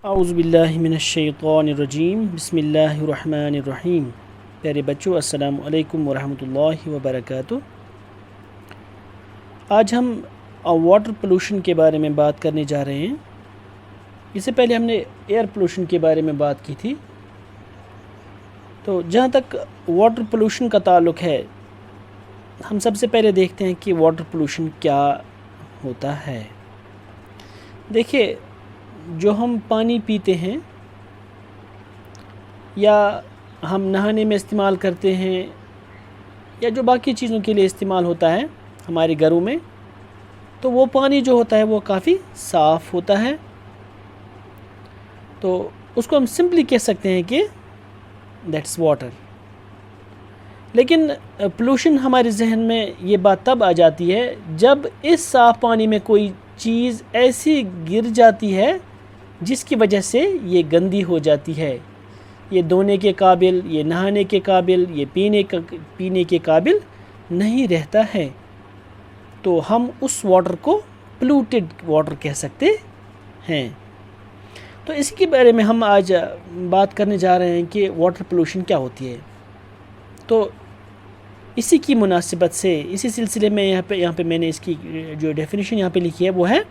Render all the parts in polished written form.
औज़ुबिल्लाहि मिनश्शैतानिर्रजीम बिस्मिल्लाहिर्रहमानिर्रहीम। प्यारे बच्चों, अस्सलामु अलैकुम वरहमतुल्लाहि वबरकातुह। आज हम वाटर पोल्यूशन के बारे में बात करने जा रहे हैं। इससे पहले हमने एयर पोल्यूशन के बारे में बात की थी। तो जहाँ तक वाटर पोल्यूशन का ताल्लुक़ है, हम सबसे पहले देखते हैं कि वाटर पोल्यूशन क्या होता है। देखिए, जो हम पानी पीते हैं या हम नहाने में इस्तेमाल करते हैं या जो बाकी चीज़ों के लिए इस्तेमाल होता है हमारे घरों में, तो वो पानी जो होता है वो काफ़ी साफ़ होता है। तो उसको हम सिंपली कह सकते हैं कि दैट्स वाटर। लेकिन पोल्यूशन हमारे जहन में ये बात तब आ जाती है जब इस साफ़ पानी में कोई चीज़ ऐसी गिर जाती है जिसकी वजह से ये गंदी हो जाती है, ये धोने के काबिल, ये नहाने के काबिल, ये पीने के काबिल नहीं रहता है। तो हम उस वाटर को पोल्यूटेड वाटर कह सकते हैं। तो इसी के बारे में हम आज बात करने जा रहे हैं कि वाटर पोल्यूशन क्या होती है। तो इसी की मुनासिबत से, इसी सिलसिले में यहाँ पे मैंने इसकी जो डेफिनेशन यहाँ पे लिखी है वो है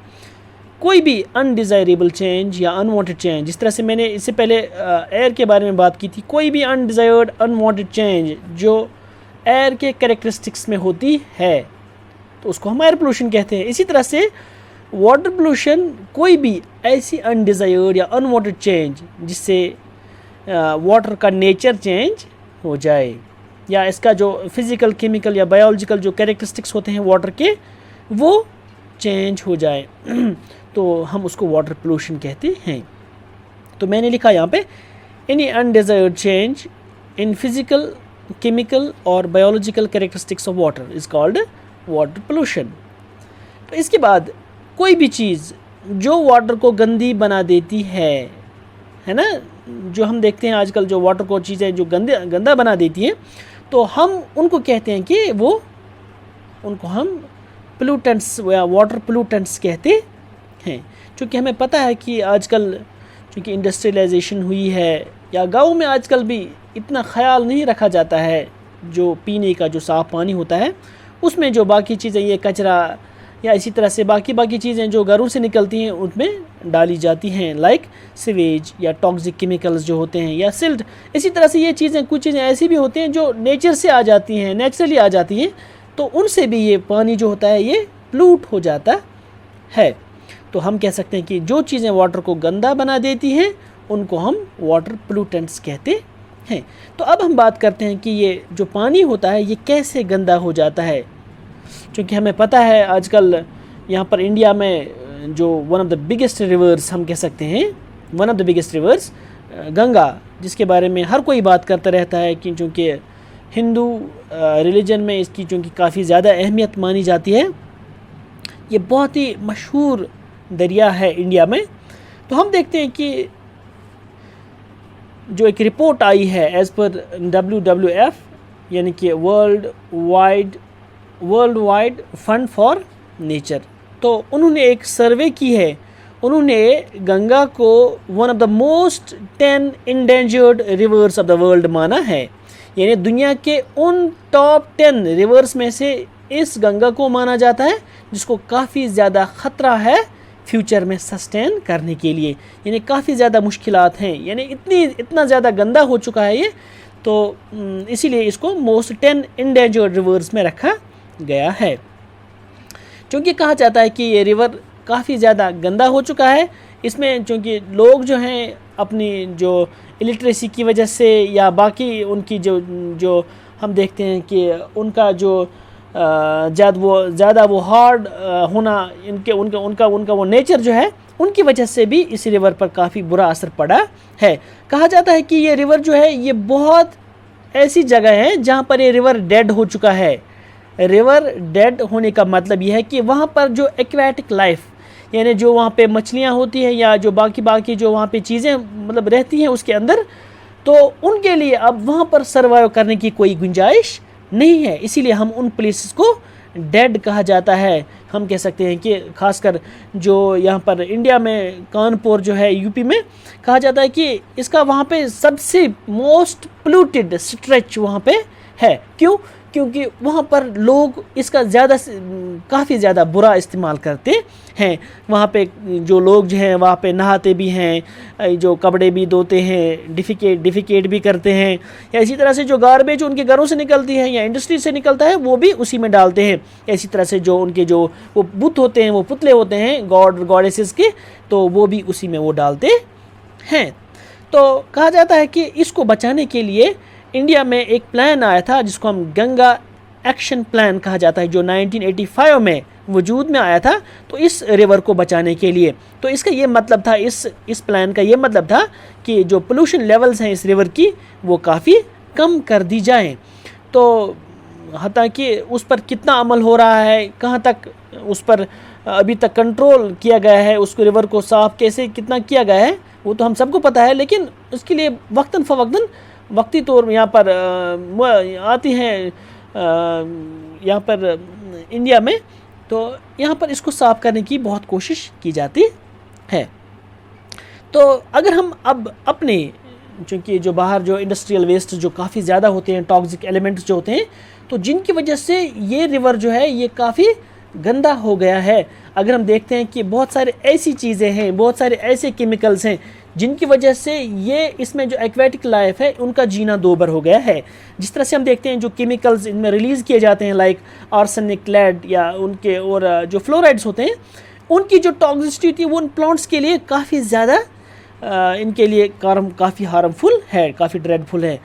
कोई भी अनडिज़ायरेबल चेंज या अनवांटेड चेंज। जिस तरह से मैंने इससे पहले एयर के बारे में बात की थी, कोई भी अनडिज़ायर्ड अनवांटेड चेंज जो एयर के कैरेक्टरिस्टिक्स में होती है तो उसको हम एयर पोल्यूशन कहते हैं। इसी तरह से वाटर पोल्यूशन कोई भी ऐसी अनडिज़ायर्ड या अनवांटेड चेंज जिससे वाटर का नेचर चेंज हो जाए या इसका जो फिज़िकल, केमिकल या बायोलॉजिकल जो कैरेक्टरिस्टिक्स होते हैं वाटर के वो चेंज हो जाए तो हम उसको वाटर पोल्यूशन कहते हैं। तो मैंने लिखा यहाँ पे any undesired change in physical, chemical और biological characteristics of water is called water pollution. तो इसके बाद कोई भी चीज़ जो वाटर को गंदी बना देती है ना, जो हम देखते हैं आजकल जो वाटर को चीज़ें जो गंदा बना देती हैं, तो हम उनको कहते हैं कि उनको हम पोल्यूटेंट्स या वाटर पोल्यूटेंट्स कहते हैं। क्योंकि हमें पता है कि आजकल चूँकि इंडस्ट्रियलाइजेशन हुई है या गाँव में आजकल भी इतना ख़याल नहीं रखा जाता है, जो पीने का जो साफ़ पानी होता है उसमें जो बाकी चीज़ें, ये कचरा या इसी तरह से बाकी चीज़ें जो घरों से निकलती हैं उनमें डाली जाती हैं, लाइक सीवेज या टॉक्सिक केमिकल्स जो होते हैं या सिल्ट। इसी तरह से ये चीज़ें, कुछ चीज़ें ऐसी भी होती हैं जो नेचर से आ जाती हैं, नेचुरली आ जाती हैं, तो उनसे भी ये पानी जो होता है ये पोल्यूट हो जाता है। तो हम कह सकते हैं कि जो चीज़ें वाटर को गंदा बना देती हैं उनको हम वाटर पोल्यूटेंट्स कहते हैं। तो अब हम बात करते हैं कि ये जो पानी होता है ये कैसे गंदा हो जाता है। क्योंकि हमें पता है आजकल यहाँ पर इंडिया में जो one of the biggest reverse हम कह सकते हैं, one of the biggest reverse Ganga, जिसके बारे में हर कोई बात करता रहता है कि चूँकि हिंदू रिलीजन में इसकी चूँकि काफ़ी ज़्यादा अहमियत मानी जाती है, ये बहुत ही मशहूर दरिया है इंडिया में। तो हम देखते हैं कि जो एक रिपोर्ट आई है एज़ पर WWF, यानी कि world wide fund for nature, तो उन्होंने एक सर्वे की है। उन्होंने गंगा को one of the most 10 endangered reverse of the world माना है। यानी दुनिया के उन टॉप 10 रिवर्स में से इस गंगा को माना जाता है जिसको काफ़ी ज़्यादा ख़तरा है फ्यूचर में सस्टेन करने के लिए। यानी काफ़ी ज़्यादा मुश्किलात हैं, यानी इतना ज़्यादा गंदा हो चुका है ये, तो इसीलिए इसको मोस्ट 10 इंडेंजर्ड रिवर्स में रखा गया है। क्योंकि कहा जाता है कि ये रिवर काफ़ी ज़्यादा गंदा हो चुका है। इसमें चूँकि लोग जो हैं अपनी जो इलिटरेसी की वजह से या बाकी उनकी जो हम देखते हैं कि उनका जो ज़्यादा वो हार्ड होना, उनका वो नेचर जो है, उनकी वजह से भी इस रिवर पर काफ़ी बुरा असर पड़ा है। कहा जाता है कि ये रिवर जो है ये बहुत ऐसी जगह है जहाँ पर ये रिवर डेड हो चुका है। रिवर डेड होने का मतलब ये है कि वहाँ पर जो एक्वेटिक लाइफ, यानी जो वहाँ पे मछलियाँ होती हैं या जो बाकी जो वहाँ पे चीज़ें मतलब रहती हैं उसके अंदर, तो उनके लिए अब वहाँ पर सर्वाइव करने की कोई गुंजाइश नहीं है। इसीलिए हम उन प्लेसेस को डेड कहा जाता है, हम कह सकते हैं कि खासकर जो यहाँ पर इंडिया में कानपुर जो है यूपी में, कहा जाता है कि इसका वहाँ पे सबसे मोस्ट पोल्यूटेड स्ट्रेच वहाँ पे है। क्यों? क्योंकि वहाँ पर लोग इसका काफ़ी ज़्यादा बुरा इस्तेमाल करते हैं। वहाँ पे जो लोग जो हैं वहाँ पे नहाते भी हैं, जो कपड़े भी धोते हैं, डिफिकेट भी करते हैं, या इसी तरह से जो गार्बेज उनके घरों से निकलती है या इंडस्ट्री से निकलता है वो भी उसी में डालते हैं। इसी तरह से जो उनके जो वो बुत होते हैं, वो पुतले होते हैं गॉडेसेस के, तो वो भी उसी में वो डालते हैं। तो कहा जाता है कि इसको बचाने के लिए इंडिया में एक प्लान आया था जिसको हम गंगा एक्शन प्लान कहा जाता है, जो 1985 में वजूद में आया था, तो इस रिवर को बचाने के लिए। तो इसका ये मतलब था, इस प्लान का ये मतलब था कि जो पोल्यूशन लेवल्स हैं इस रिवर की वो काफ़ी कम कर दी जाएं। तो हालांकि उस पर कितना अमल हो रहा है, कहाँ तक उस पर अभी तक कंट्रोल किया गया है, उसको रिवर को साफ़ कैसे कितना किया गया है वो तो हम सबको पता है, लेकिन उसके लिए वक्तन फ़वक्तन वक्ती तौर यहाँ पर आती हैं यहाँ पर इंडिया में, तो यहाँ पर इसको साफ़ करने की बहुत कोशिश की जाती है। तो अगर हम अब अपने, चूँकि जो बाहर जो इंडस्ट्रियल वेस्ट जो काफ़ी ज़्यादा होते हैं, टॉक्सिक एलिमेंट्स जो होते हैं, तो जिनकी वजह से ये रिवर जो है ये काफ़ी गंदा हो गया है। अगर हम देखते हैं कि बहुत सारे ऐसी चीज़ें हैं, बहुत सारे ऐसे केमिकल्स हैं जिनकी वजह से ये इसमें जो एक्वेटिक लाइफ है उनका जीना दोबर हो गया है। जिस तरह से हम देखते हैं जो केमिकल्स इनमें रिलीज़ किए जाते हैं, लाइक आर्सेनिक, लेड या उनके और जो फ्लोराइड्स होते हैं, उनकी जो टॉक्सिसिटी है वो उन प्लांट्स के लिए काफ़ी ज़्यादा इनके लिए काफ़ी हार्मफुल है, काफ़ी ड्रेडफुल है।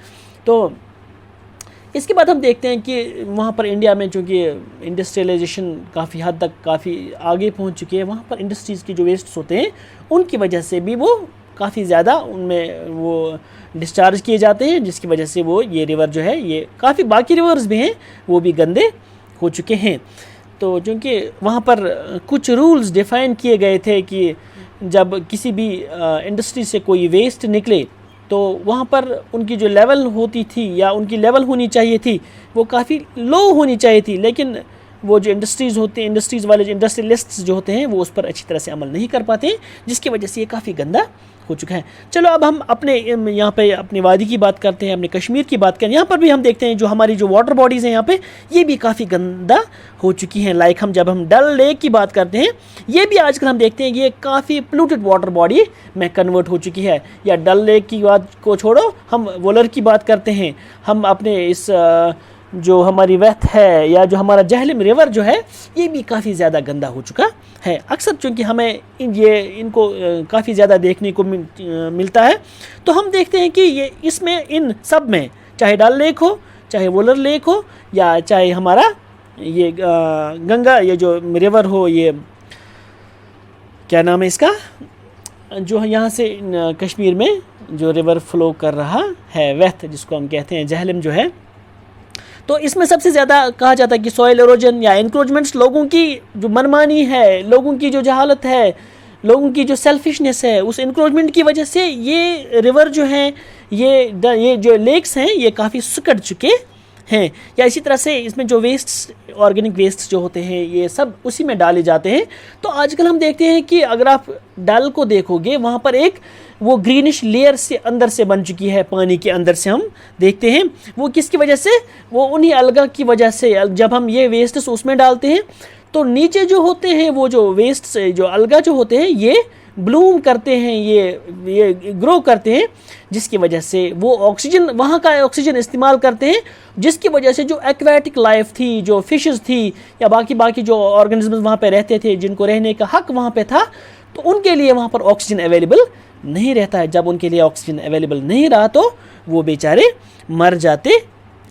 तो इसके बाद हम देखते हैं कि वहाँ पर इंडिया में चूँकि इंडस्ट्रियलाइजेशन काफ़ी हद तक काफ़ी आगे पहुँच चुकी है, वहाँ पर इंडस्ट्रीज़ के जो वेस्ट्स होते हैं उनकी वजह से भी वो काफ़ी ज़्यादा उनमें वो डिस्चार्ज किए जाते हैं, जिसकी वजह से वो ये रिवर जो है, ये काफ़ी बाकी रिवर्स भी हैं वो भी गंदे हो चुके हैं। तो चूँकि वहाँ पर कुछ रूल्स डिफ़ाइन किए गए थे कि जब किसी भी इंडस्ट्री से कोई वेस्ट निकले तो वहाँ पर उनकी जो लेवल होती थी या उनकी लेवल होनी चाहिए थी वो काफ़ी लो होनी चाहिए थी, लेकिन वो जो इंडस्ट्रीज़ होती हैं, इंडस्ट्रीज़ वाले जो इंडस्ट्रियलिस्ट्स जो होते हैं वो उस पर अच्छी तरह से अमल नहीं कर पाते, जिसकी वजह से ये काफ़ी गंदा हो चुका है। चलो अब हम अपने यहाँ पे अपनी वादी की बात करते हैं, अपने कश्मीर की बात करें। यहाँ पर भी हम देखते हैं जो हमारी जो वाटर बॉडीज़ हैं यहाँ पे, ये भी काफ़ी गंदा हो चुकी हैं। लाइक जब हम डल लेक की बात करते हैं, ये भी आजकल हम देखते हैं कि ये काफ़ी पोल्यूटेड वाटर बॉडी में कन्वर्ट हो चुकी है। या डल लेक की बात को छोड़ो, हम वोलर की बात करते हैं, हम अपने इस जो हमारी वैथ है या जो हमारा जहलम रिवर जो है ये भी काफ़ी ज़्यादा गंदा हो चुका है। अक्सर चूँकि हमें इनको काफ़ी ज़्यादा देखने को मिलता है, तो हम देखते हैं कि ये इसमें इन सब में, चाहे डल लेक हो, चाहे वोलर लेक हो, या चाहे हमारा ये गंगा, ये जो रिवर हो, ये क्या नाम है इसका, जो यहाँ से कश्मीर में जो रिवर फ्लो कर रहा है, वैथ जिसको हम कहते हैं, जहलम जो है, तो इसमें सबसे ज़्यादा कहा जाता है कि सॉइल एरोजन या इंक्रोचमेंट्स, लोगों की जो मनमानी है, लोगों की जो जहालत है, लोगों की जो सेल्फिशनेस है, उस इंक्रोचमेंट की वजह से ये रिवर जो हैं, ये जो लेक्स हैं ये काफ़ी सिकुड़ चुके हैं। या इसी तरह से इसमें जो वेस्ट्स, ऑर्गेनिक वेस्ट जो होते हैं, ये सब उसी में डाले जाते हैं। तो आजकल हम देखते हैं कि अगर आप डल को देखोगे, वहाँ पर एक वो ग्रीनिश लेयर से अंदर से बन चुकी है, पानी के अंदर से हम देखते हैं। वो किसकी वजह से? वो उन्हीं अलगा की वजह से। जब हम ये वेस्ट्स उसमें डालते हैं तो नीचे जो होते हैं वो जो वेस्ट जो अलगा जो होते हैं ये ब्लूम करते हैं, ये ग्रो करते हैं, जिसकी वजह से वो ऑक्सीजन, वहाँ का ऑक्सीजन इस्तेमाल करते हैं, जिसकी वजह से जो एक्वेटिक लाइफ थी, जो फिशेस थी या बाकी जो ऑर्गेनिजम्स वहाँ पे रहते थे, जिनको रहने का हक वहाँ पे था, तो उनके लिए वहाँ पर ऑक्सीजन अवेलेबल नहीं रहता है। जब उनके लिए ऑक्सीजन अवेलेबल नहीं रहा तो वो बेचारे मर जाते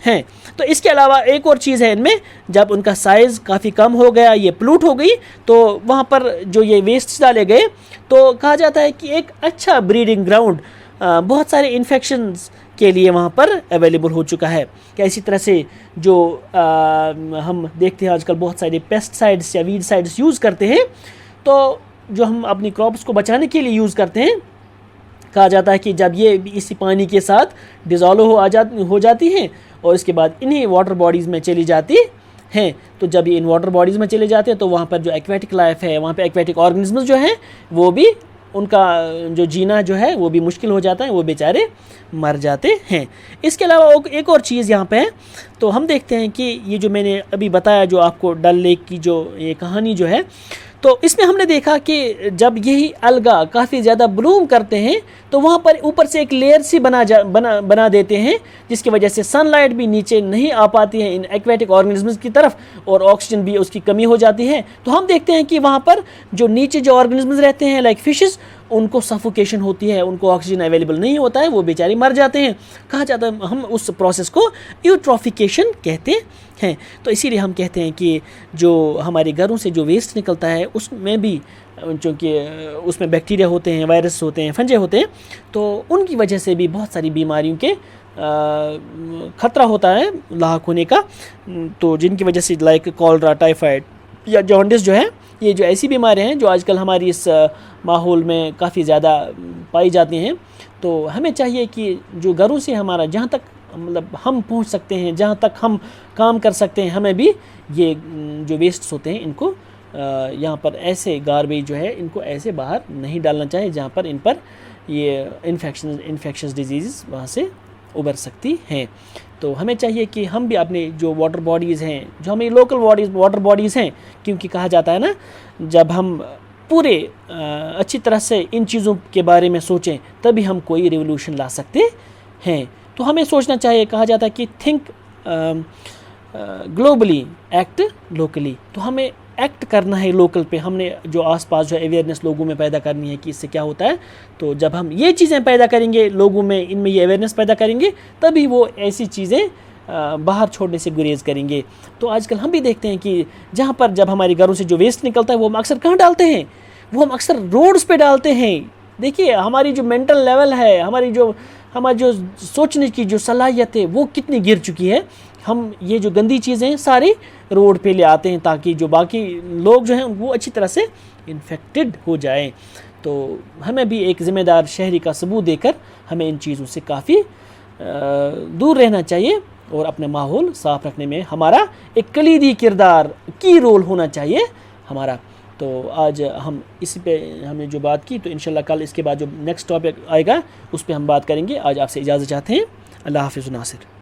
हैं। तो इसके अलावा एक और चीज़ है इनमें, जब उनका साइज़ काफ़ी कम हो गया, ये प्लूट हो गई, तो वहाँ पर जो ये वेस्ट डाले गए, तो कहा जाता है कि एक अच्छा ब्रीडिंग ग्राउंड बहुत सारे इन्फेक्शंस के लिए वहाँ पर अवेलेबल हो चुका है। क्या इसी तरह से जो हम देखते हैं आजकल बहुत सारे पेस्टिसाइड्स या वीडसाइड्स यूज़ करते हैं, तो जो हम अपनी क्रॉप्स को बचाने के लिए यूज़ करते हैं, कहा जाता है कि जब ये इसी पानी के साथ डिज़ोल्व हो जाती हैं और इसके बाद इन्हीं वाटर बॉडीज़ में चली जाती हैं, तो जब ये इन वाटर बॉडीज़ में चले जाते हैं तो वहाँ पर जो एक्वेटिक लाइफ है, वहाँ पे एक्वेटिक ऑर्गेनिज्म्स जो हैं वो भी, उनका जो जीना जो है वो भी मुश्किल हो जाता है, वो बेचारे मर जाते हैं। इसके अलावा एक और चीज़ यहाँ पे है, तो हम देखते हैं कि ये जो मैंने अभी बताया, जो आपको डल लेक की जो ये कहानी जो है, तो इसमें हमने देखा कि जब यही अलगा काफ़ी ज़्यादा ब्लूम करते हैं तो वहाँ पर ऊपर से एक लेयर सी बना देते हैं, जिसकी वजह से सनलाइट भी नीचे नहीं आ पाती है इन एक्वेटिक ऑर्गेनिजम्स की तरफ, और ऑक्सीजन भी उसकी कमी हो जाती है। तो हम देखते हैं कि वहाँ पर जो नीचे जो ऑर्गेनिजम्स रहते हैं लाइक फिशेस, उनको सफोकेशन होती है, उनको ऑक्सीजन अवेलेबल नहीं होता है, वो बेचारे मर जाते हैं। कहा जाता है, हम उस प्रोसेस को यूट्रोफिकेशन कहते हैं। तो इसीलिए हम कहते हैं कि जो हमारे घरों से जो वेस्ट निकलता है उसमें भी, चूँकि उसमें बैक्टीरिया होते हैं, वायरस होते हैं, फंजे होते हैं, तो उनकी वजह से भी बहुत सारी बीमारियों के ख़तरा होता है लाक होने का, तो जिनकी वजह से लाइक कॉलरा, टाइफाइड या जॉन्डिस जो है, ये जो ऐसी बीमारियां हैं जो आजकल हमारी इस माहौल में काफ़ी ज़्यादा पाई जाती हैं। तो हमें चाहिए कि जो घरों से हमारा जहाँ तक मतलब हम पहुँच सकते हैं, जहाँ तक हम काम कर सकते हैं, हमें भी ये जो वेस्ट्स होते हैं इनको यहाँ पर ऐसे गार्बेज जो है इनको ऐसे बाहर नहीं डालना चाहिए जहाँ पर इन पर ये इन्फेक्शंस डिजीज़ वहाँ से उभर सकती हैं। तो हमें चाहिए कि हम भी अपने जो वाटर बॉडीज़ हैं, जो हमें लोकल वाटर बॉडीज़ हैं, क्योंकि कहा जाता है ना, जब हम पूरे अच्छी तरह से इन चीज़ों के बारे में सोचें तभी हम कोई रिवोल्यूशन ला सकते हैं। तो हमें सोचना चाहिए, कहा जाता है कि थिंक ग्लोबली एक्ट लोकली, तो हमें एक्ट करना है लोकल पे। हमने जो आसपास जो अवेयरनेस लोगों में पैदा करनी है कि इससे क्या होता है, तो जब हम ये चीज़ें पैदा करेंगे लोगों में, इनमें ये अवेयरनेस पैदा करेंगे, तभी वो ऐसी चीज़ें बाहर छोड़ने से गुरेज करेंगे। तो आजकल हम भी देखते हैं कि जहाँ पर जब हमारे घरों से जो वेस्ट निकलता है वो हम अक्सर कहाँ डालते हैं, वो हम अक्सर रोड्स पे डालते हैं। देखिए हमारी जो मेंटल लेवल है, हमारी जो सोचने की जो सलाहियत है वो कितनी गिर चुकी है। हम ये जो गंदी चीज़ें सारी रोड पे ले आते हैं ताकि जो बाकी लोग जो हैं वो अच्छी तरह से इन्फेक्टेड हो जाएं। तो हमें भी एक ज़िम्मेदार शहरी का सबूत देकर हमें इन चीज़ों से काफ़ी दूर रहना चाहिए और अपने माहौल साफ़ रखने में हमारा एक कलीदी किरदार की रोल होना चाहिए हमारा। तो आज हम इसी पे हमने जो बात की, तो इंशाल्लाह कल इसके बाद जो नेक्स्ट टॉपिक आएगा उस पर हम बात करेंगे। आज आपसे इजाज़त चाहते हैं। अल्लाह हाफ़िज़ नासिर।